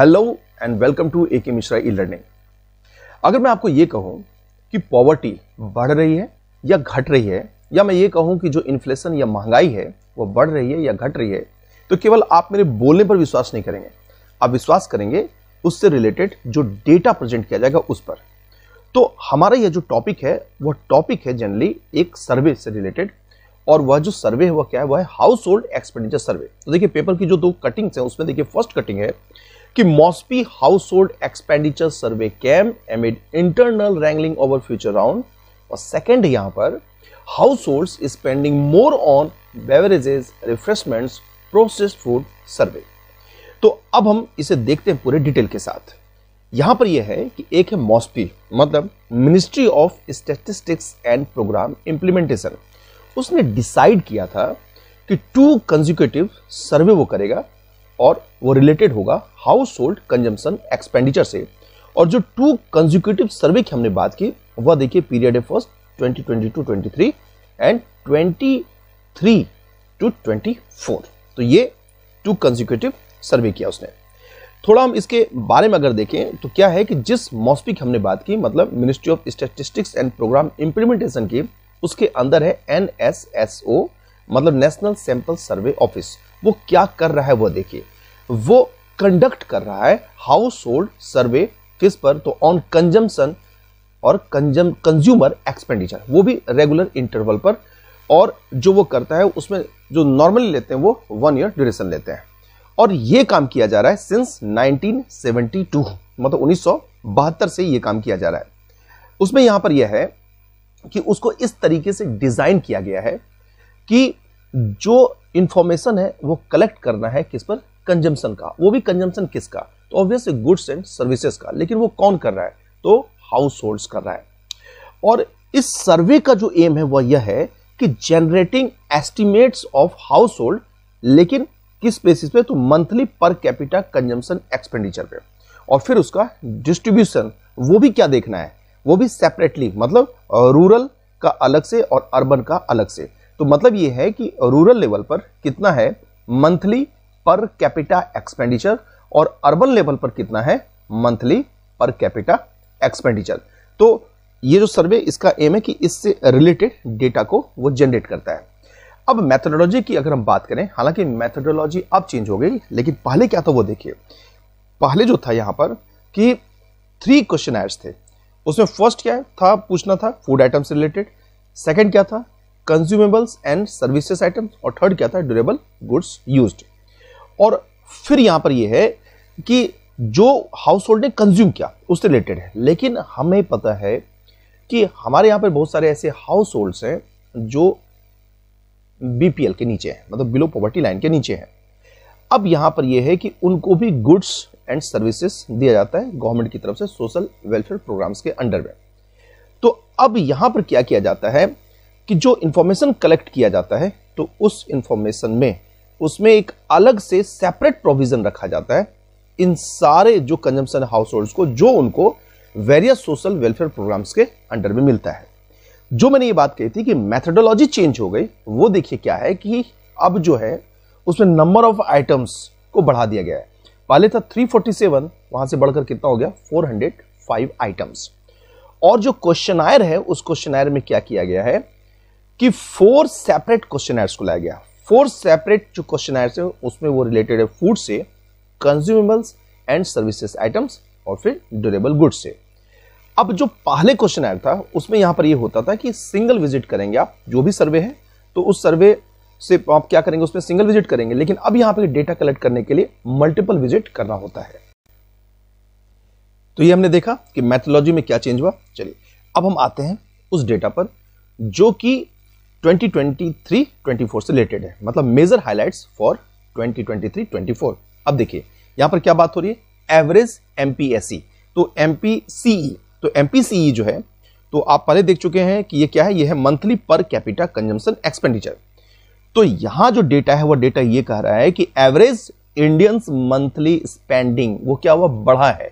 Hello and welcome to AK Mishra e learning. अगर मैं आपको ये कहूं कि पॉवर्टी बढ़ रही है या घट रही है, या मैं ये कहूं कि जो इन्फ्लेशन या महंगाई है वो बढ़ रही है या घट रही है, तो केवल आप मेरे बोलने पर विश्वास नहीं करेंगे, आप विश्वास करेंगे उससे रिलेटेड जो डेटा प्रेजेंट किया जाएगा उस पर। तो हमारा यह जो टॉपिक है वह टॉपिक है जनरली एक सर्वे से रिलेटेड, और वह जो सर्वे है वह क्या है, वह है हाउस होल्ड एक्सपेंडिचर सर्वे। तो देखिए पेपर की जो दो कटिंग्स हैं उसमें देखिए फर्स्ट कटिंग है कि MoSPI household expenditure survey came amid internal wrangling over future round, और सेकंड यहां पर households spending more on beverages refreshments processed food survey. तो अब हम इसे देखते हैं पूरे डिटेल के साथ। यहां पर यह है कि एक है मॉस्पी, मतलब ministry of statistics and programme implementation. उसने डिसाइड किया था कि 2 कंसेक्यूटिव सर्वे वो करेगा और वो रिलेटेड होगा हाउस होल्ड कंजम्पशन एक्सपेंडिचर से। और जो 2 कंसेक्यूटिव सर्वे की हमने बात की वह देखिए पीरियड है फर्स्ट 2022-23 एंड 23-24। तो ये 2 कंसेक्यूटिव सर्वे किया उसने। थोड़ा हम इसके बारे में अगर देखें तो क्या है कि जिस मॉस्पी की हमने बात की, मतलब ministry of statistics and programme implementation की, उसके अंदर है NSSO, मतलब नेशनल सैंपल सर्वे ऑफिस। वो क्या कर रहा है वो देखिए, वो कंडक्ट कर रहा है हाउस होल्ड सर्वे किस पर, तो ऑन कंजम्पशन और कंज्यूमर एक्सपेंडिचर, वो भी रेगुलर इंटरवल पर। और जो वो करता है उसमें जो नॉर्मली लेते हैं वो 1 ईयर ड्यूरेशन लेते हैं। और ये काम किया जा रहा है सिंस 1972, मतलब 1972 से ये काम किया जा रहा है। उसमें यहां पर यह है कि उसको इस तरीके से डिजाइन किया गया है कि जो इंफॉर्मेशन है वो कलेक्ट करना है किस पर, कंजम्पशन का। वो भी कंजम्पशन किसका, तो ऑब्वियसली गुड्स एंड सर्विसेज का। लेकिन वो कौन कर रहा है, तो हाउस होल्ड्स कर रहा है। और इस सर्वे का जो एम है वह यह है कि generating estimates of house hold, लेकिन किस बेसिस पे, तो मंथली पर कैपिटा कंजम्पशन एक्सपेंडिचर पे। और फिर उसका डिस्ट्रीब्यूशन वो भी क्या देखना है, वो भी सेपरेटली, मतलब रूरल का अलग से और अर्बन का अलग से। तो मतलब ये है कि रूरल लेवल पर कितना है मंथली पर कैपिटा एक्सपेंडिचर, और अर्बन लेवल पर कितना है मंथली पर कैपिटा एक्सपेंडिचर। तो ये जो सर्वे इसका एम है कि इससे रिलेटेड डेटा को वो जनरेट करता है। अब मेथोडोलॉजी की अगर हम बात करें, हालांकि मेथोडोलॉजी अब चेंज हो गई, लेकिन पहले क्या था वो देखिए। पहले जो था यहां पर कि 3 क्वेश्चनर्स थे। उसमें फर्स्ट क्या था, पूछना था फूड आइटम से रिलेटेड, सेकंड क्या था कंज्यूमेबल्स एंड सर्विसेज आइटम्स, और थर्ड क्या था ड्यूरेबल गुड्स यूज्ड। और फिर यहां पर यह है कि जो हाउस होल्ड ने कंज्यूम किया उससे रिलेटेड है। लेकिन हमें पता है कि हमारे यहां पर बहुत सारे ऐसे हाउस होल्ड्स हैं जो BPL के नीचे है, मतलब बिलो पॉवर्टी लाइन के नीचे है। अब यहां पर यह है कि उनको भी गुड्स एंड सर्विसेज दिया जाता है गवर्नमेंट की तरफ से सोशल वेलफेयर प्रोग्राम्स के अंडर में। तो अब यहां पर क्या किया जाता है कि जो इंफॉर्मेशन कलेक्ट किया जाता है, तो उस इंफॉर्मेशन में उसमें एक अलग से सेपरेट प्रोविजन रखा जाता है इन सारे जो कंजम्पशन हाउस होल्ड्स को, जो उनको वेरियस सोशल वेलफेयर प्रोग्राम्स के अंडर में मिलता है। जो मैंने ये बात कही थी कि मेथोडोलॉजी चेंज हो गई, वो देखिए क्या है कि अब जो है उसमें नंबर ऑफ आइटम्स को बढ़ा दिया गया है। पहले था 347, वहां से बढ़कर कितना हो गया 405 आइटम्स। और जो क्वेश्चनायर है उस क्वेश्चनायर में क्या किया गया है कि 4 सेपरेट क्वेश्चनायर्स को लाया गया। 4 सेपरेट जो क्वेश्चनायर्स है उसमें वो रिलेटेड है फूड से, कंज्यूमेबल्स एंड सर्विसेज आइटम्स, और फिर ड्यूरेबल गुड्स से। अब जो पहले क्वेश्चनायर था उसमें यहां पर ये होता था कि सिंगल विजिट करेंगे आप, जो भी सर्वे है तो उस सर्वे से आप क्या करेंगे, उसमें सिंगल विजिट करेंगे। लेकिन अब यहां पर डेटा कलेक्ट करने के लिए मल्टीपल विजिट करना होता है। तो ये हमने देखा कि मेथोडोलॉजी में क्या चेंज हुआ। चलिए अब हम आते हैं उस डेटा पर जो कि 2023-24 से रिलेटेड है, मतलब मेजर हाइलाइट्स फॉर 2023-24। अब देखिए यहां पर क्या बात हो रही है, एवरेज MPSE, तो MPCE, तो MPCE जो है तो आप पहले देख चुके हैं कि ये क्या है, ये है मंथली पर कैपिटा कंजम्पशन एक्सपेंडिचर। तो यहां जो डेटा है वो डेटा ये कह रहा है कि एवरेज इंडियंस मंथली स्पेंडिंग वो क्या हुआ, बढ़ा है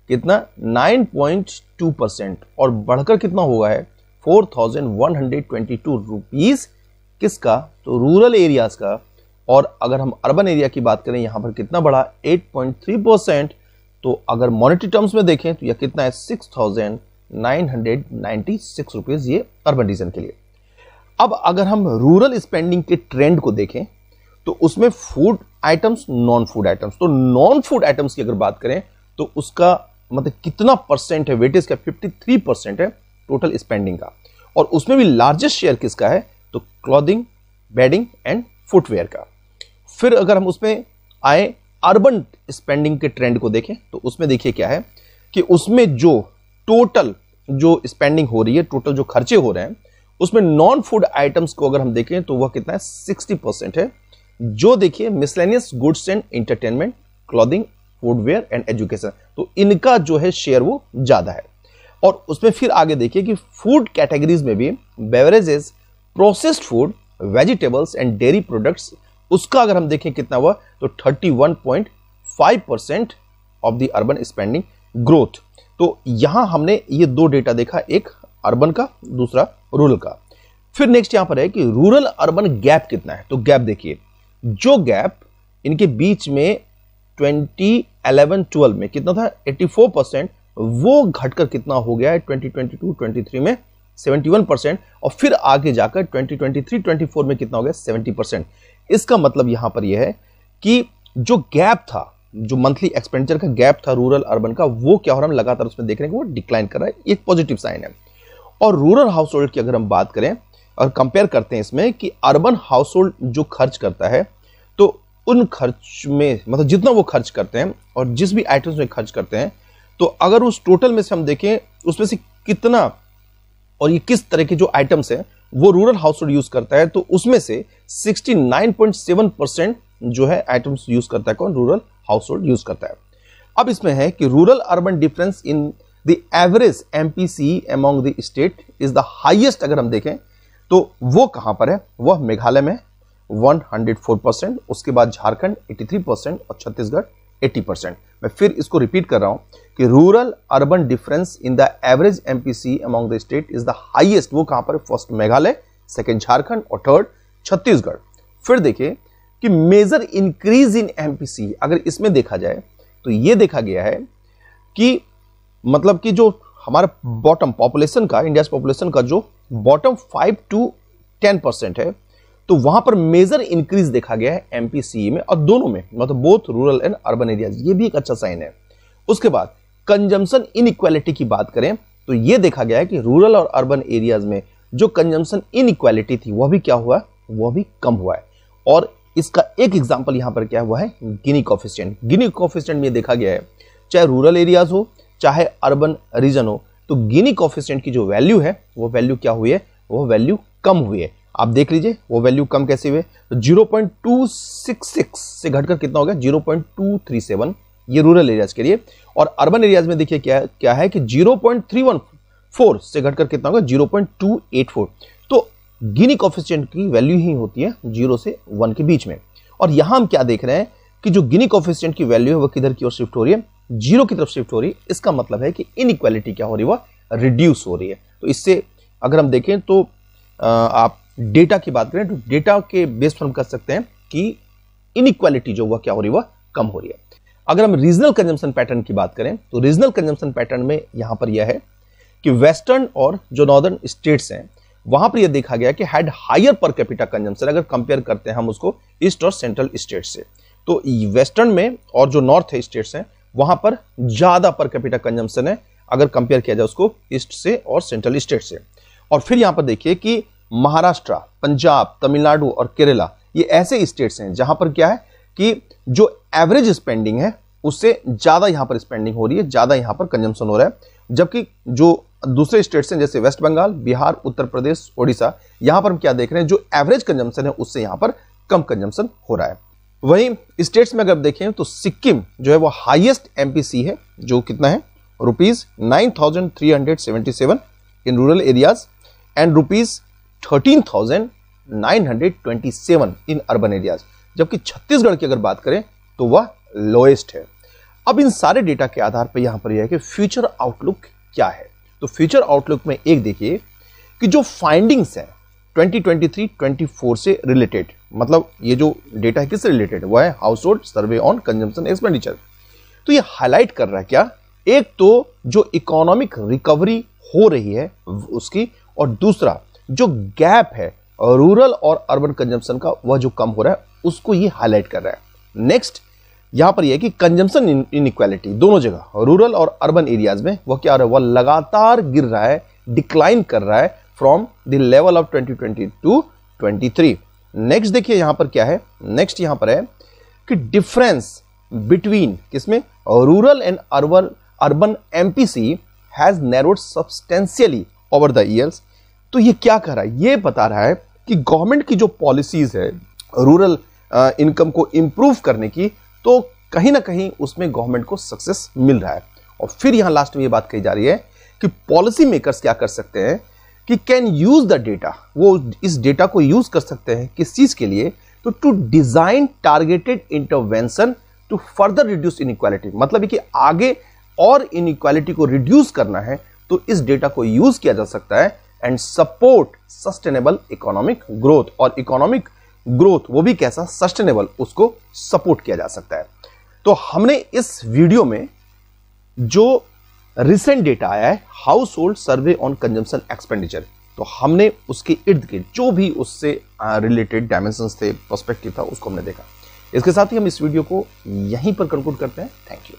कितना 9.2%, और बढ़कर कितना हुआ है 4122 रुपीज किसका, तो रूरल एरियाज का। और अगर हम अर्बन एरिया की बात करें यहां पर कितना बढ़ा 8.3%, तो अगर मॉनेटरी टर्म्स में देखें तो यह कितना है 6,996 रुपीज ये अर्बन रीजन के लिए। अब अगर हम रूरल स्पेंडिंग के ट्रेंड को देखें तो उसमें food items, non food items, तो नॉन फूड आइटम्स की अगर बात करें तो उसका मतलब कितना परसेंट है, वेटेज का 53% है टोटल स्पेंडिंग का, और उसमें भी लार्जेस्ट शेयर किसका है, तो क्लॉथिंग, बेडिंग एंड फुटवेयर का। फिर अगर हम उसमें आए अर्बन स्पेंडिंग के ट्रेंड को देखें तो उसमें देखिए क्या है कि उसमें जो टोटल जो स्पेंडिंग हो रही है, टोटल जो खर्चे हो रहे हैं, उसमें नॉन फूड आइटम्स को अगर हम देखें तो वह कितना है 60% है, जो देखिए miscellaneous goods and entertainment, clothing, foodware and education, तो इनका जो है शेयर वो ज्यादा है। और उसमें फिर आगे देखिए कि फूड कैटेगरीज में भी beverages, processed food, vegetables and dairy products, उसका अगर हम देखें कितना हुआ तो 31.5% of the urban spending growth. तो यहां हमने ये दो डेटा देखा, एक अर्बन का, दूसरा रूरल का। फिर नेक्स्ट यहां पर है कि रूरल अर्बन गैप कितना है, तो गैप देखिए, जो गैप इनके बीच में 2011-12 में कितना था 84%, वो घटकर कितना हो गया है 2022-23 में 71%, और फिर आगे जाकर 2023-24 में कितना हो गया 70%। इसका मतलब यहां पर यह है कि जो गैप था, जो मंथली एक्सपेंडिचर का गैप था रूरल अर्बन का, वो क्या हो रहा है, हम लगातार उसमें देख रहे हैं कि वो डिक्लाइन कर रहा है, एक पॉजिटिव साइन है। और रूरल हाउस होल्ड की अगर हम बात करें और कंपेयर करते हैं इसमें कि अर्बन हाउस होल्ड जो खर्च करता है, तो उन खर्च में मतलब जितना वो खर्च करते हैं और जिस भी आइटम्स में खर्च करते हैं, तो अगर उस टोटल में से हम देखें उसमें से कितना और ये किस तरह के जो आइटम्स हैं वो रूरल हाउस होल्ड यूज करता है, तो उसमें से 69.7% जो है आइटम्स यूज करता है कौन, रूरल हाउस होल्ड यूज करता है। अब इसमें है कि rural urban difference in the average MPC among the state is the highest. अगर हम देखें तो वो कहां पर है, वह मेघालय में 104%, उसके बाद झारखंड 83% और छत्तीसगढ़ 80%। मैं फिर इसको रिपीट कर रहा हूं कि rural urban difference in the average MPC among the state is the highest. वो कहां पर है, फर्स्ट मेघालय, सेकंड झारखंड और थर्ड छत्तीसगढ़। फिर देखिए कि मेजर इंक्रीज इन एमपीसी, अगर इसमें देखा जाए तो ये देखा गया है कि मतलब कि जो हमारा बॉटम पॉपुलेशन का, इंडिया पॉपुलेशन का जो बॉटम 5 to 10% है, तो वहां पर मेजर इंक्रीज देखा गया है एमपीसी में, और दोनों में मतलब both rural and urban areas, ये भी एक अच्छा साइन है। उसके बाद कंजम्पशन इनइक्वालिटी की बात करें तो यह देखा गया है कि रूरल और अर्बन एरियाज में जो कंजम्पशन इनइक्वालिटी थी वह भी क्या हुआ, वह भी कम हुआ है। और इसका एक एग्जांपल यहां पर क्या हुआ है, गिनी कोएफिशिएंट। गिनी कोएफिशिएंट में देखा गया है चाहे रूरल एरियाज हो चाहे अर्बन रीजन हो, तो गिनी कोएफिशिएंट की जो वैल्यू है वो वैल्यू क्या हुई है, वो वैल्यू कम हुई है। आप देख लीजिए वो वैल्यू कम कैसे हुए, तो 0.266 से घटकर कितना हो गया 0.237, ये रूरल एरियाज के लिए। और अर्बन एरियाज में देखिए क्या है कि 0.314 से घटकर कितना होगा 0.284। तो गिनी कोएफिशिएंट की वैल्यू ही होती है 0 से 1 के बीच में। और यहां हम क्या देख रहे हैं कि जो गिनी कोएफिशिएंट की वैल्यू है वो किधर की ओर शिफ्ट हो रही है, 0 की तरफ शिफ्ट हो रही है। इसका मतलब है कि इनइक्वालिटी क्या हो रही है, वह रिड्यूस हो रही है। तो इससे अगर हम देखें तो आप डेटा की बात करें तो डेटा के बेस पर हम कर सकते हैं कि इनइक्वालिटी जो वह क्या हो रही है, वह कम हो रही है। अगर हम रीजनल कंजम्पशन पैटर्न की बात करें तो रीजनल कंजम्पशन पैटर्न में यहां पर यह है कि वेस्टर्न और जो नॉर्दर्न स्टेट्स हैं वहां पर यह देखा गया कि had higher per capita consumption, अगर कंपेयर करते हैं हम उसको ईस्ट और सेंट्रल स्टेट्स से, तो वेस्टर्न में और जो नॉर्थ है स्टेट्स हैं वहां पर ज्यादा पर कैपिटा कंजम्पशन है अगर कंपेयर किया जाए उसको ईस्ट से और सेंट्रल स्टेट से। और फिर यहां पर देखिए कि महाराष्ट्र, पंजाब, तमिलनाडु और केरला ये ऐसे स्टेट्स हैं जहां पर क्या है कि जो एवरेज स्पेंडिंग है उससे ज्यादा यहां पर स्पेंडिंग हो रही है, ज्यादा यहां पर कंजम्पशन हो रहा है। जबकि जो दूसरे स्टेट्स हैं जैसे वेस्ट बंगाल, बिहार, उत्तर प्रदेश, ओडिशा, यहां पर हम क्या देख रहे हैं, जो एवरेज कंजम्पशन है उससे यहां पर कम कंजम्पशन हो रहा है। वहीं स्टेट्स में अगर देखें तो सिक्किम जो है वो हाईएस्ट एमपीसी है, जो कितना है ₹9,377 in rural areas and ₹13,927 in urban areas. जबकि छत्तीसगढ़ की अगर बात करें तो वह लोएस्ट है। अब इन सारे डेटा के आधार पर यहां पर यह है कि फ्यूचर आउटलुक क्या है। तो फ्यूचर आउटलुक में एक देखिए कि जो फाइंडिंग्स हैं 2023-24 से रिलेटेड, मतलब ये जो डेटा है किससे रिलेटेड है, वह है house hold survey on consumption expenditure. तो ये हाईलाइट कर रहा है क्या, एक तो जो इकोनॉमिक रिकवरी हो रही है उसकी, और दूसरा जो गैप है रूरल और अर्बन कंजम्पशन का वह जो कम हो रहा है उसको ये हाईलाइट कर रहा है। नेक्स्ट यहां पर यह है कि कंजम्पशन इनइक्वालिटी दोनों जगह रूरल और अर्बन एरियाज में वह क्या हो रहा है, वह लगातार गिर रहा है, डिक्लाइन कर रहा है from the level of 2020 to 23। Next देखिए यहां पर क्या है, नेक्स्ट यहां पर है कि डिफरेंस बिटवीन किसमें rural and urban MPC has narrowed substantially over the years. तो ये क्या कर रहा है, ये बता रहा है कि गवर्नमेंट की जो पॉलिसीज है रूरल इनकम को इंप्रूव करने की, तो कहीं ना कहीं उसमें गवर्नमेंट को सक्सेस मिल रहा है। और फिर यहां लास्ट में ये बात कही जा रही है कि पॉलिसी मेकर्स क्या कर सकते हैं कि कैन यूज द डेटा, वो इस डेटा को यूज कर सकते हैं किस चीज के लिए, तो to design targeted intervention to further reduce inequality. मतलब है कि आगे और इनइक्वालिटी को रिड्यूस करना है तो इस डेटा को यूज किया जा सकता है and support sustainable economic growth. और इकोनॉमिक ग्रोथ वो भी कैसा, सस्टेनेबल, उसको सपोर्ट किया जा सकता है। तो हमने इस वीडियो में जो रिसेंट डेटा आया है house hold survey on consumption expenditure, तो हमने उसके इर्द गिर्द जो भी उससे रिलेटेड डायमेंशंस थे, पर्सपेक्टिव था, उसको हमने देखा। इसके साथ ही हम इस वीडियो को यहीं पर कंक्लूड करते हैं। Thank you.